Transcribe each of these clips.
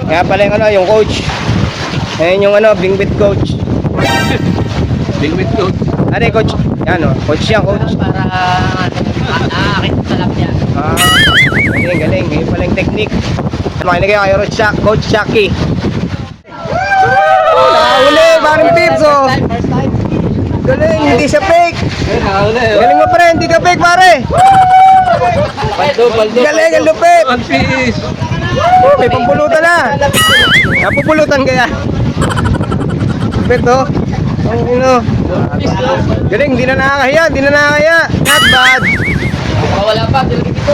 Kaya pala yung ano, yung coach. Ayan yung ano, Bingbit coach. Bingwit coach. Ano yung coach? Yan o, coach yan, coach. Para aakit sa lapya. Galing, galing. Ngayon pala yung technique. Makinig kayo kay Coach Chucky. Nakahuli, parang pips oh. First time. Galing, hindi siya fake. Nakahuli. Galing mo pa rin, hindi ka fake pare. Paldo. Galing, ang lupit. One piece. May pampulutan na. Napupulutan kaya. Lupit oh. Ang ino. Galing, hindi na nakakahiya, hindi na nakakahiya. Not bad. Wala pa, dilagay dito.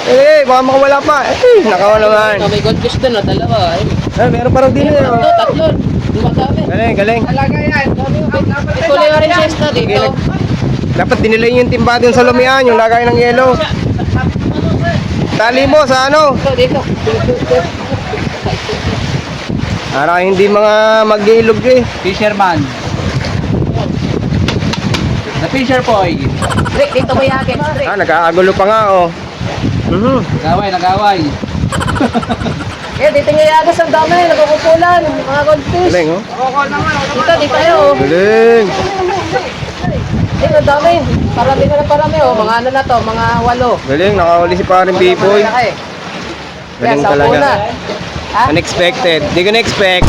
Eh, baka makawala pa. Eh, nakawa naman. May gold fish doon, dalawa. Meron pa raw din eh. Tatlo. Dumadami. Galing, galing. Talaga yan. Kulay nga rin siya na dito. Dapat dinilay yung timba dun sa lumian, yung lagay ng yelo. Tali mo sa ano? Dito. Para hindi mga mag-iilog eh. Fisherman. The Fisher Boy. Rick, dito mo yakin. Nagkakagulo pa nga oh. Nagaway. Eh, dito nga yagas ang dami. Nagkukupulan. Mga gold fish. Galing oh. Dito kayo. Galing. Dito, ang dami. Parami oh. Mga ano na to, mga 8. Galing, nakahuli si paring Biboy. Malaki. Galing Kaya, 10 talaga. na. Ha? Unexpected. Di ko na-expect.